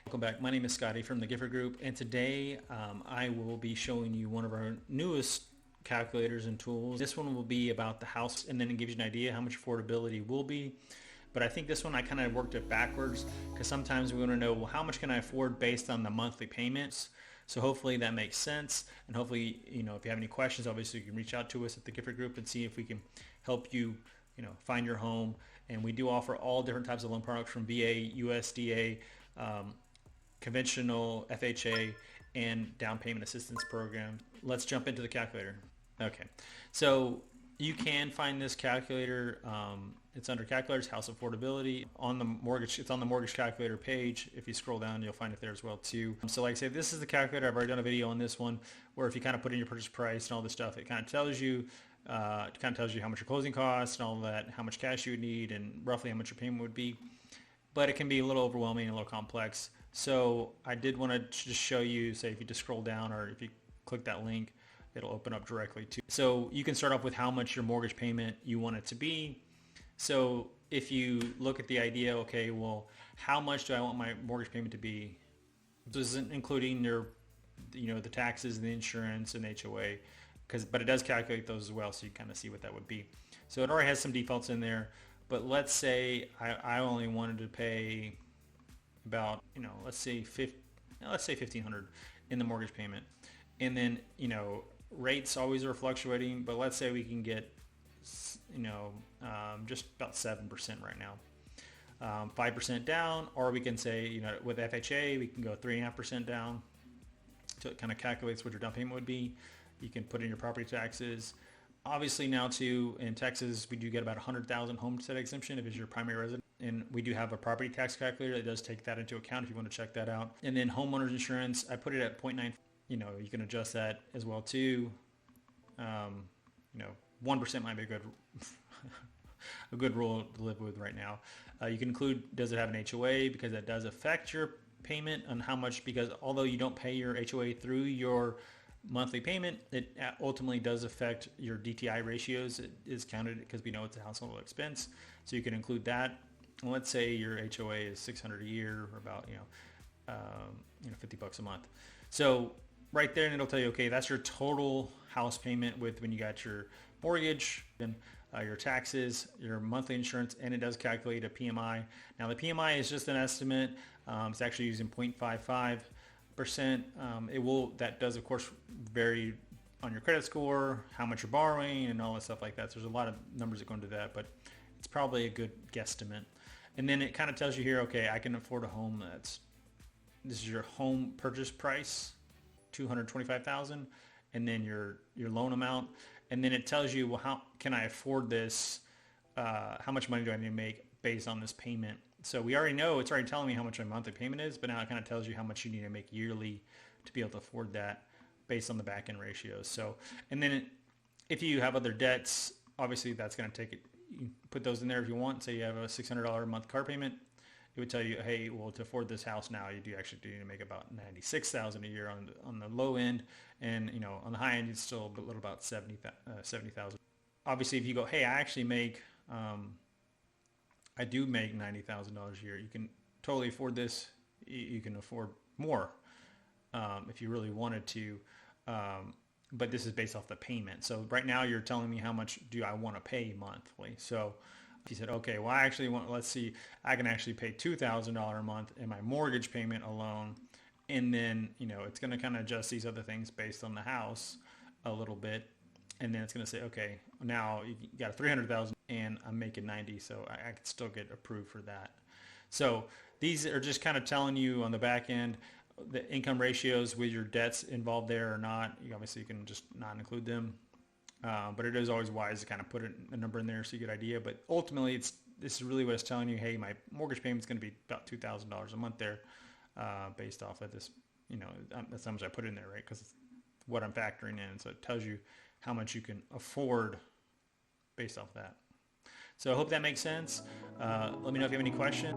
Welcome back. My name is Scotty from the Gifford Group, and today I will be showing you one of our newest calculators and tools. This one will be about the house, and then it gives you an idea how much affordability will be. But I think this one I kind of worked it backwards because sometimes we want to know, well, how much can I afford based on the monthly payments? So hopefully that makes sense, and hopefully, if you have any questions, obviously you can reach out to us at the Gifford Group and see if we can help you, find your home. And we do offer all different types of loan products from VA, USDA, conventional FHA, and down payment assistance program. Let's jump into the calculator. Okay, so you can find this calculator. It's under calculators, House Affordability on the mortgage. It's on the mortgage calculator page. If you scroll down, you'll find it there as well too. So like I say, this is the calculator. I've already done a video on this one where if you kind of put in your purchase price and all this stuff, it kind of tells you how much your closing costs and all that, how much cash you would need, and roughly how much your payment would be. But it can be a little overwhelming and a little complex. So I did want to just show you, say if you just scroll down or if you click that link, it'll open up directly to. So you can start off with how much your mortgage payment you want it to be. So if you look at the idea, okay, well, how much do I want my mortgage payment to be? This isn't including your, the taxes and the insurance and HOA, but it does calculate those as well, so you kind of see what that would be. So it already has some defaults in there, but let's say I only wanted to pay about, let's say $1,500 in the mortgage payment, and then rates always are fluctuating, but let's say we can get just about 7% right now, 5% down, or we can say with FHA we can go 3.5% down. So it kind of calculates what your down payment would be. You can put in your property taxes. Obviously now too, in Texas, we do get about 100,000 homestead exemption if it's your primary residence. And we do have a property tax calculator that does take that into account if you want to check that out. And then homeowners insurance, I put it at 0.9. You can adjust that as well too. 1% might be a good rule to live with right now. You can include, does it have an HOA, because that does affect your payment on how much, because although you don't pay your HOA through your monthly payment, it ultimately does affect your DTI ratios. It is counted because we know it's a household expense, so you can include that. And let's say your HOA is $600 a year, or about $50 a month. So right there, and it'll tell you, okay, that's your total house payment with when you got your mortgage and your taxes, your monthly insurance, and it does calculate a PMI. Now the PMI is just an estimate. It's actually using 0.55%. That does of course vary on your credit score, how much you're borrowing, and all that stuff like that. So there's a lot of numbers that go into that, but it's probably a good guesstimate. And then it kind of tells you here, okay, I can afford a home this is your home purchase price, $225,000, and then your loan amount, and then it tells you, well, how can I afford this? How much money do I need to make based on this payment? So we already know, it's already telling me how much my monthly payment is, but now it kind of tells you how much you need to make yearly to be able to afford that based on the back end ratios. So, and then if you have other debts, obviously that's going to take it. You can put those in there if you want. Say you have a $600 a month car payment. It would tell you, hey, well, to afford this house now, you do actually need to make about $96,000 a year on the low end, and on the high end, it's still a little about $70,000. Obviously, if you go, hey, I do make $90,000 a year, you can totally afford this. You can afford more if you really wanted to, but this is based off the payment. So right now, you're telling me how much do I want to pay monthly. So if you said, okay, well, I actually want, let's see, I can actually pay $2,000 a month in my mortgage payment alone. And then, it's going to kind of adjust these other things based on the house a little bit. And then it's going to say, okay, now you got $300,000 and I'm making 90, so I could still get approved for that. So these are just kind of telling you on the back end the income ratios with your debts involved there or not. You can just not include them. But it is always wise to kind of put a number in there so you get an idea. But ultimately, this is really what it's telling you. Hey, my mortgage payment is going to be about $2,000 a month there, based off of this. That's how much I put in there, right? Because it's what I'm factoring in. So it tells you how much you can afford based off that. So I hope that makes sense. Let me know if you have any questions.